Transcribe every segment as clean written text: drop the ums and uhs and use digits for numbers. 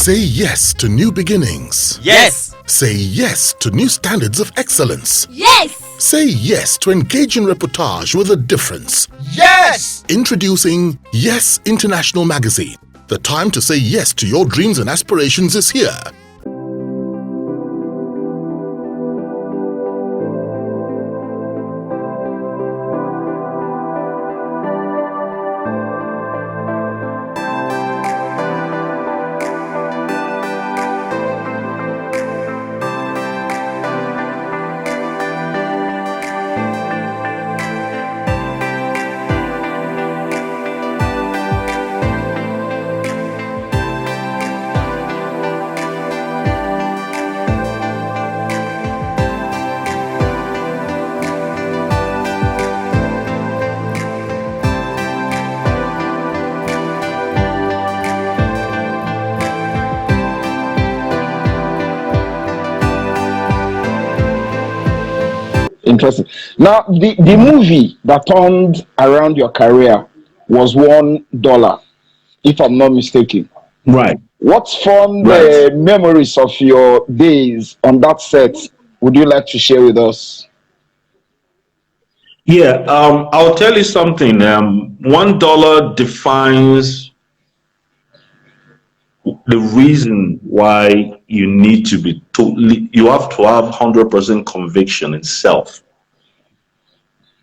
Say yes to new beginnings. Yes. Say yes to new standards of excellence. Yes. Say yes to engaging reportage with a difference. Yes. Introducing Yes International Magazine. The time to say yes to your dreams and aspirations is here. Interesting. Now, the movie that turned around your career was $1, if I'm not mistaken. Right. What fond memories of your days on that set would you like to share with us? Yeah, I'll tell you something. $1 defines the reason why you need to be you have to have 100% conviction in self.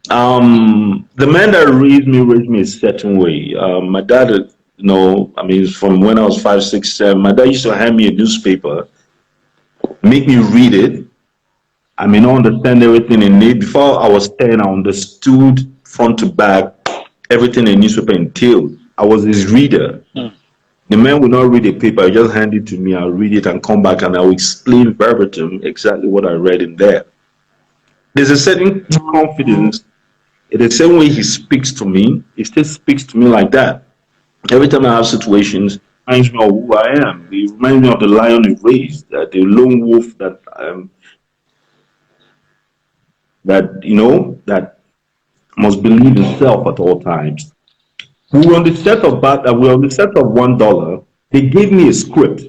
The man that raised me a certain way. My dad, from when I was 5, 6, 7, my dad used to hand me a newspaper, make me read it. I may not understand everything in it. Before I was 10, I understood front to back everything a newspaper entailed. I was his reader. The man would not read a paper, he just hand it to me, I'll read it and come back and I'll explain verbatim exactly what I read in there. There's a certain confidence in the same way he speaks to me, he still speaks to me like that. Every time I have situations, it reminds me of who I am. It reminds me of the lion he raised, the lone wolf that must believe in self at all times. We were on the set of $1. They gave me a script.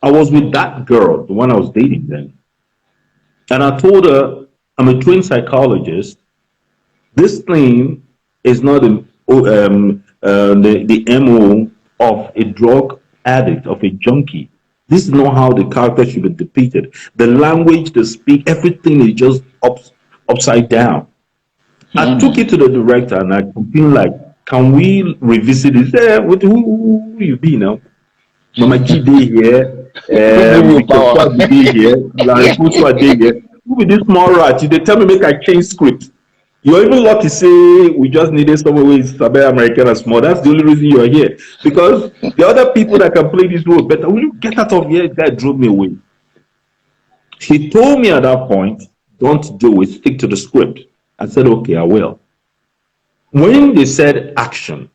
I was with that girl, the one I was dating then. And I told her, I'm a trained psychologist. This thing is not the MO of a drug addict, of a junkie. This is not how the character should be depicted. The language they speak, everything is just upside down. I took it to the director and I complained like, can we revisit it? He said, who you be now? Mama G day here, Victor day here, here. Who be this small rat? They tell me make I change script. You're even lucky say we just needed someone who is American and small. That's the only reason you're here. Because the other people that can play this role better, will you get out of here? That drove me away. He told me at that point, don't do it, stick to the script. I said, okay, I will. When they said action,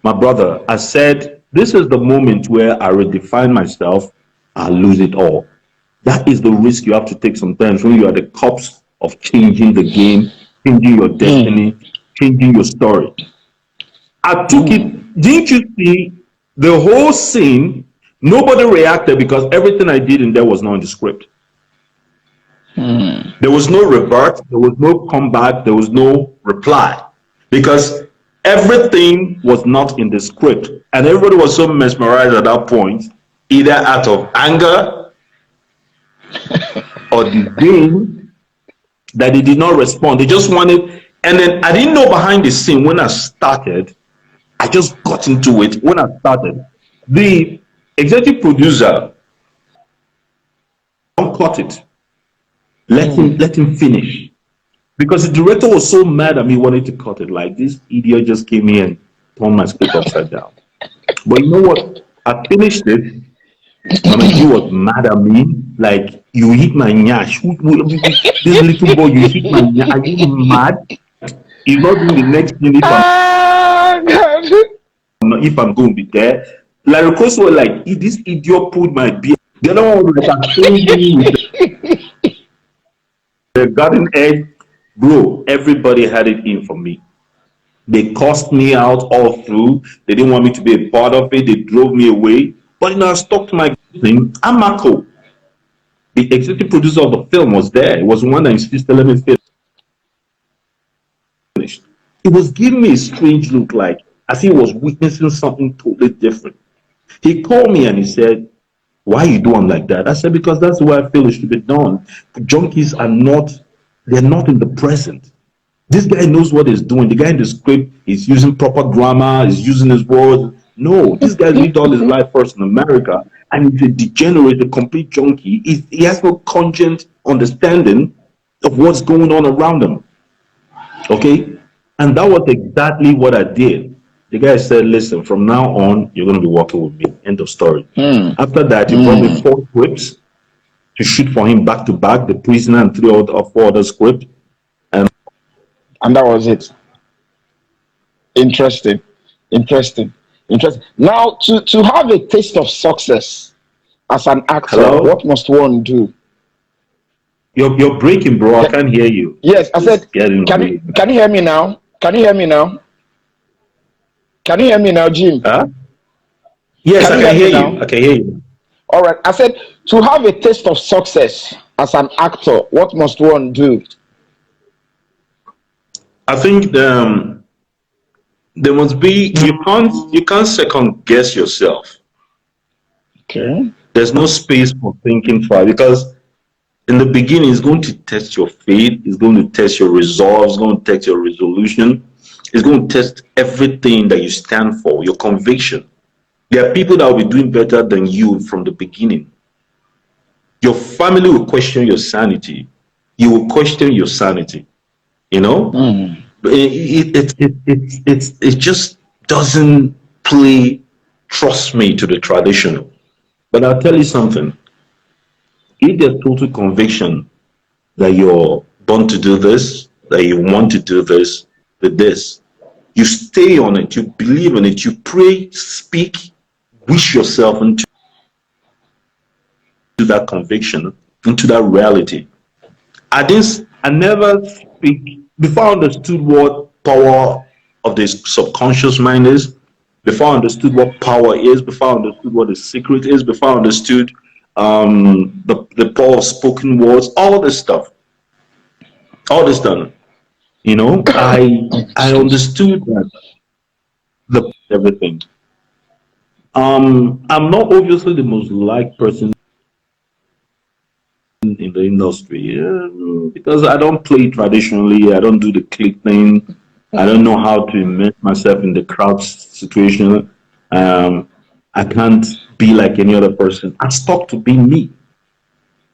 my brother, I said, this is the moment where I redefine myself, I lose it all. That is the risk you have to take sometimes when you are the cops of changing the game, changing your destiny, changing your story. I took it, didn't you see the whole scene? Nobody reacted because everything I did in there was not in the script. There was no revert, there was no comeback, there was no reply. Because everything was not in the script. And everybody was so mesmerized at that point, either out of anger or disdain, that they did not respond. They just wanted, and then I didn't know behind the scene when I started, I just got into it. When I started, the executive producer, don't cut it. Let him finish. Because the director was so mad at me, wanted to cut it. Like, this idiot just came here and turned my script upside down. But you know what? I finished it. I mean, he was mad at me. Like, you hit my nyash. This little boy, you hit my nyash. Are you mad? He's not doing the next thing if I'm going to be there. Like, of course, we're like, if this idiot pulled my beard. The other one was like, the garden egg. Bro, everybody had it in for me. They cussed me out all through. They didn't want me to be a part of it. They drove me away. But I stuck to my Amako, the executive producer of the film, was there. It was the one that insisted, let me finish. It was giving me a strange look, like as he was witnessing something totally different. He called me and he said, why you doing like that? I said, because that's the way I feel it should be done. Junkies are not, they're not in the present. This guy knows what he's doing. The guy in the script is using proper grammar, is using his words. No, this guy lived all his life first in America, and he's a degenerate, a complete junkie. He has no conscious understanding of what's going on around him. Okay? And that was exactly what I did. The guy said, listen, from now on, you're going to be working with me. End of story. After that, he brought me 4 scripts to shoot for him back to back, The Prisoner and 3 or 4 other scripts. And that was it. Interesting. Now, to have a taste of success as an actor, Hello? what must one do? You're breaking, bro. I can't hear you. Yes, I said, can you hear me now? Can you hear me now? Can you hear me now, Jim? Huh? Yes, I can hear you. I can hear you. All right. I said, to have a taste of success as an actor, what must one do? I think there must be, you can't second guess yourself. Okay. There's no space for thinking twice, because in the beginning it's going to test your faith, it's going to test your resolve, it's going to test your resolution, it's going to test everything that you stand for, your conviction. There are people that will be doing better than you from the beginning. Your family will question your sanity. You will question your sanity. You know, it just doesn't play, trust me, to the traditional. But I'll tell you something. If there's total conviction that you're born to do this, that you want to do this with this, you stay on it, you believe in it, you pray, speak, wish yourself into that conviction, into that reality. I never speak before I understood what power of the subconscious mind is, before I understood what power is, before I understood what the secret is, before I understood the power of spoken words, all this stuff, all this done. You know, I understood that everything. I'm not obviously the most liked person in the industry because I don't play traditionally. I don't do the click thing. I don't know how to immerse myself in the crowd situation. I can't be like any other person. I'm stuck to being me.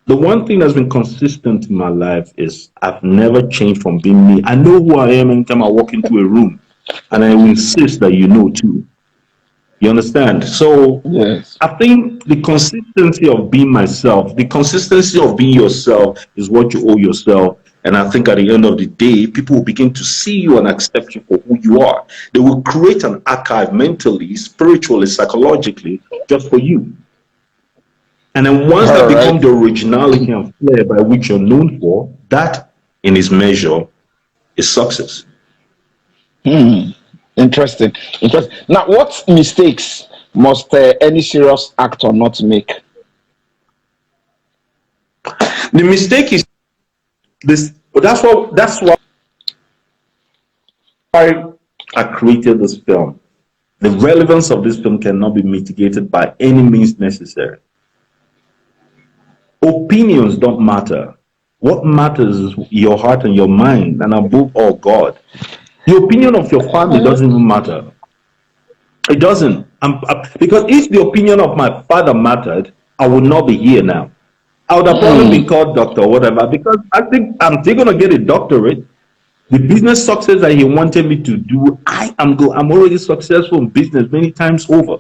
The one thing that's been consistent in my life is I've never changed from being me. I know who I am anytime I walk into a room, and I will insist that you know too. You understand? So yes. I think the consistency of being myself, the consistency of being yourself is what you owe yourself. And I think at the end of the day, people will begin to see you and accept you for who you are. They will create an archive mentally, spiritually, psychologically, just for you. And then once that becomes the originality and flair by which you're known for, that in its measure is success. Interesting. Now, what mistakes must any serious actor not make? The mistake is this. That's why I created this film. The relevance of this film cannot be mitigated by any means necessary. Opinions don't matter. What matters is your heart and your mind, and above all, God. The opinion of your family doesn't even matter. It doesn't. Because if the opinion of my father mattered, I would not be here now. I would have probably been called doctor or whatever, because I think I'm still going to get a doctorate. The business success that he wanted me to do, I'm already successful in business many times over.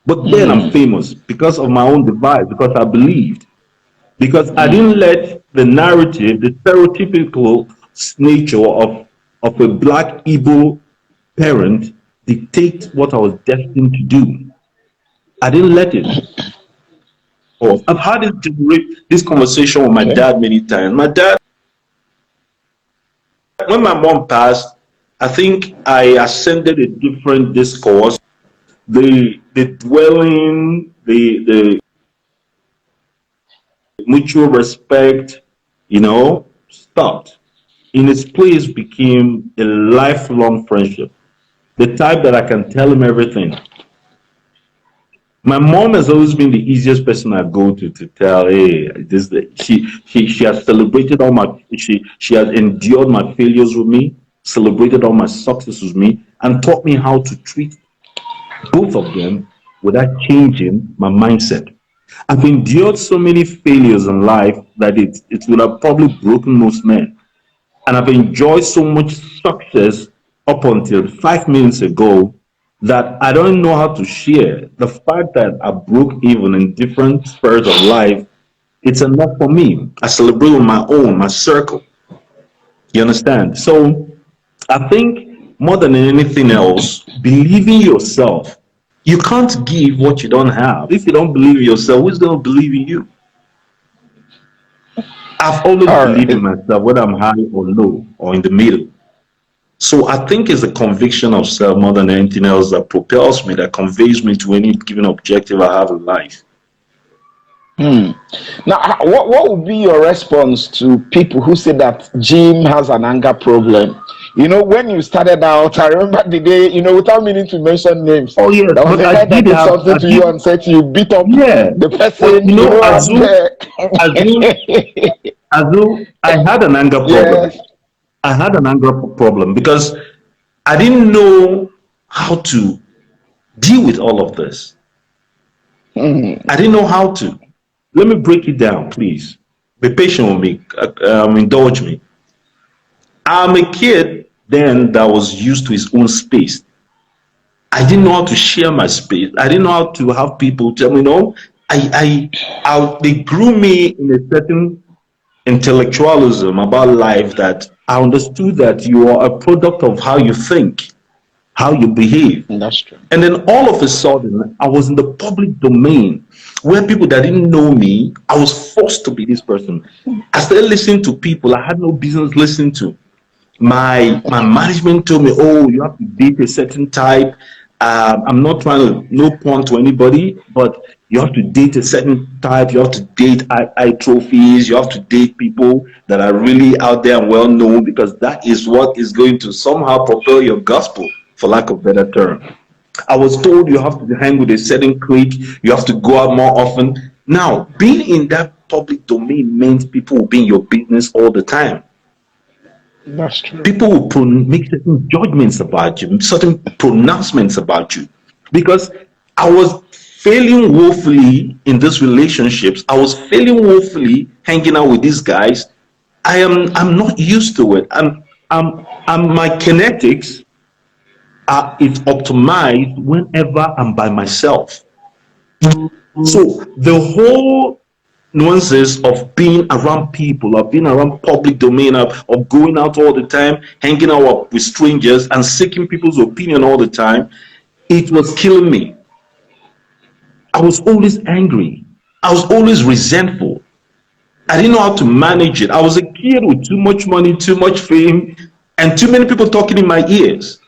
But then I'm famous because of my own device, because I believed. Because I didn't let the narrative, the stereotypical nature of a black Igbo parent dictate what I was destined to do. I didn't let it. I've had this conversation with my dad many times. My dad, when my mom passed, I think I ascended a different discourse. The dwelling, the mutual respect, stopped. In its place became a lifelong friendship. The type that I can tell him everything. My mom has always been the easiest person I go to tell, hey, she has celebrated all my she has endured my failures with me, celebrated all my successes with me, and taught me how to treat both of them without changing my mindset. I've endured so many failures in life that it would have probably broken most men. And I've enjoyed so much success up until 5 minutes ago that I don't know how to share. The fact that I broke even in different spheres of life, it's enough for me. I celebrate with my own, my circle. You understand? So I think more than anything else, believe in yourself. You can't give what you don't have. If you don't believe in yourself, who's going to believe in you? I've always All believed in right. myself, whether I'm high or low or in the middle. So I think it's a conviction of self more than anything else that propels me, that conveys me to any given objective I have in life. Now, what would be your response to people who say that Jim has an anger problem? When you started out, I remember the day, without meaning to mention names, Oh yes, there was but a I guy that did did have, something I to you did, and said you beat up yeah. the But person, you know, and Azuh, I had an anger problem. yes. I had an anger problem because I didn't know how to deal with all of this. I didn't know how to. Let me break it down, please. Be patient with me. Indulge me. I'm a kid then that was used to his own space. I didn't know how to share my space. I didn't know how to have people tell me, no. They grew me in a certain intellectualism about life that I understood that you are a product of how you think, how you behave. That's true. And then all of a sudden, I was in the public domain where people that didn't know me, I was forced to be this person. I started listening to people I had no business listening to. My management told me, oh, you have to date a certain type. I'm not trying to no point to anybody, but you have to date a certain type. You have to date eye trophies. You have to date people that are really out there and well known because that is what is going to somehow propel your gospel, for lack of better term. I was told you have to hang with a certain clique. You have to go out more often. Now, being in that public domain means people will be in your business all the time. That's true. People will make certain judgments about you, certain pronouncements about you, because I was failing woefully in these relationships. I was failing woefully hanging out with these guys. I'm not used to it. I'm my kinetics are it's optimized whenever I'm by myself. So the whole nuances of being around people, of being around public domain, of going out all the time, hanging out with strangers and seeking people's opinion all the time, it was killing me. I was always angry. I was always resentful. I didn't know how to manage it. I was a kid with too much money, too much fame, and too many people talking in my ears.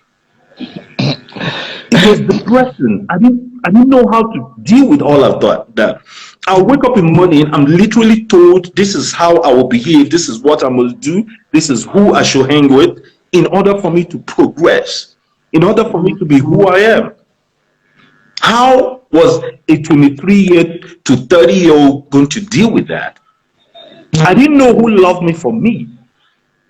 It was depressing. I didn't know how to deal with all of that. I'll wake up in the morning, I'm literally told this is how I will behave, this is what I must do, this is who I should hang with in order for me to progress, in order for me to be who I am. How was a 23-year to 30-year-old going to deal with that? I didn't know who loved me for me,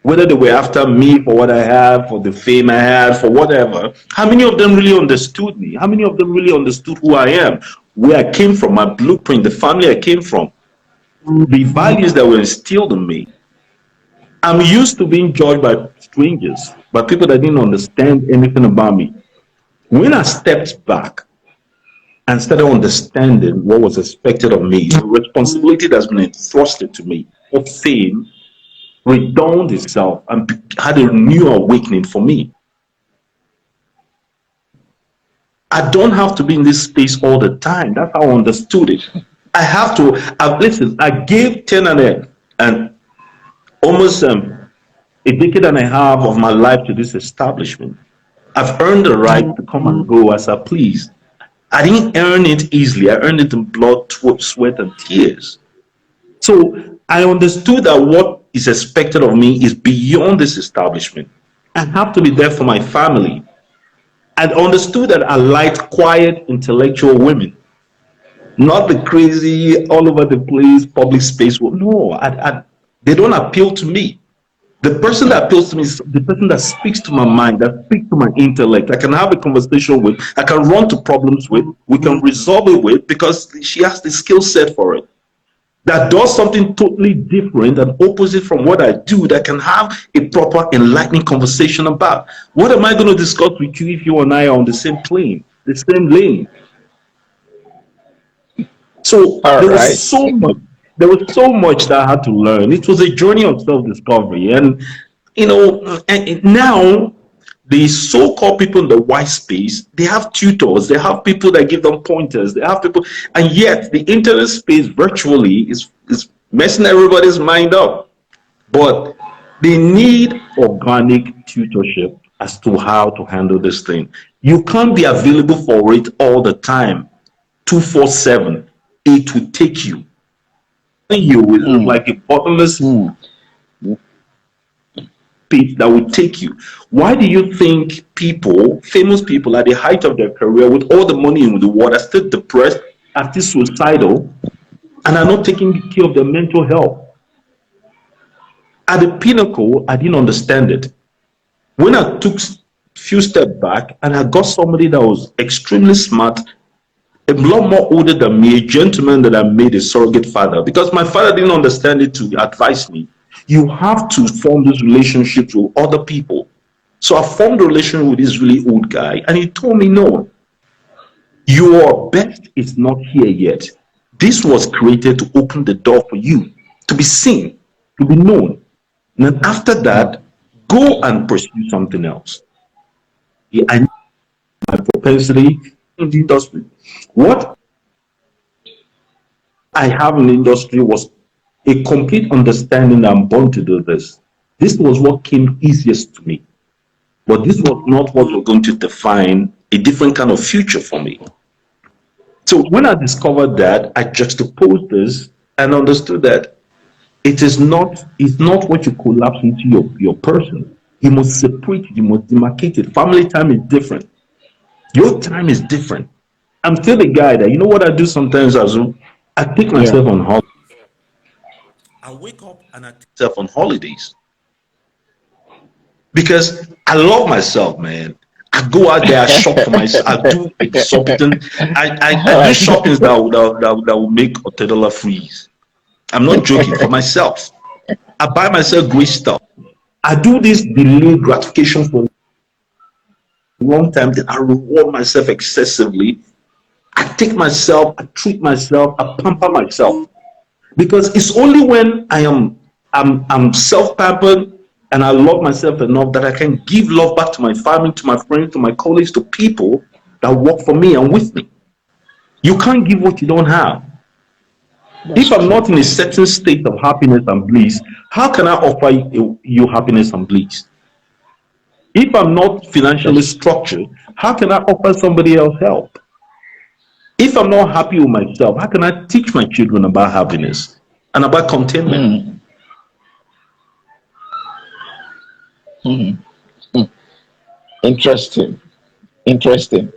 whether they were after me for what I have, for the fame I had, for whatever. How many of them really understood me? How many of them really understood who I am, where I came from, my blueprint, the family I came from, the values that were instilled in me? I'm used to being judged by strangers, by people that didn't understand anything about me. When I stepped back and started understanding what was expected of me, the responsibility that's been entrusted to me of fame redawned itself and had a new awakening for me. I don't have to be in this space all the time. That's how I understood it. I have to. Listen, I gave 10 and almost a decade and a half of my life to this establishment. I've earned the right to come and go as I please. I didn't earn it easily. I earned it in blood, sweat, and tears. So I understood that what is expected of me is beyond this establishment. I have to be there for my family. I understood that I liked quiet, intellectual women, not the crazy, all over the place, public space. No, they don't appeal to me. The person that appeals to me is the person that speaks to my mind, that speaks to my intellect. I can have a conversation with, I can run to problems with, we can resolve it with, because she has the skill set for it. That does something totally different and opposite from what I do, that can have a proper enlightening conversation about. What am I going to discuss with you if you and I are on the same plane, the same lane? So All there right. was so much that I had to learn. It was a journey of self-discovery. And and now the so-called people in the white space, they have tutors, they have people that give them pointers, they have people, and yet the internet space virtually is messing everybody's mind up. But they need organic tutorship as to how to handle this thing. You can't be available for it all the time, 247. It will take you. You is like a bottomless pit that will take you. Why do you think people, famous people at the height of their career, with all the money in the world, are still depressed, are still suicidal, and are not taking care of their mental health? At the pinnacle, I didn't understand it. When I took a few steps back and I got somebody that was extremely smart, a lot more older than me, a gentleman that I made a surrogate father, because my father didn't understand it to advise me. You have to form these relationships with other people. So I formed a relationship with this really old guy, and he told me, no, your best is not here yet. This was created to open the door for you to be seen, to be known. And then after that, go and pursue something else. Yeah, I know my propensity in the industry. What I have in the industry was a complete understanding that I'm born to do this. This was what came easiest to me. But this was not what was going to define a different kind of future for me. So when I discovered that, I juxtaposed this and understood that it's not what you collapse into your person. You must separate it, you must demarcate it. Family time is different. Your time is different. I'm still the guy that, you know what I do sometimes, Azuh? I take myself on holiday. I wake up and I take myself on holidays because I love myself, man. I go out there, I shop for myself, I do exorbitant, I do shoppings that will make $1 freeze. I'm not joking, for myself. I buy myself great stuff. I do this delayed gratification for a long time, then I reward myself excessively. I take myself, I treat myself, I pamper myself. Because it's only when I'm self-pampered and I love myself enough that I can give love back to my family, to my friends, to my colleagues, to people that work for me and with me. You can't give what you don't have. If I'm not in a certain state of happiness and bliss, how can I offer you happiness and bliss? If I'm not financially structured, how can I offer somebody else help? If I'm not happy with myself, how can I teach my children about happiness and about contentment? Interesting. Interesting.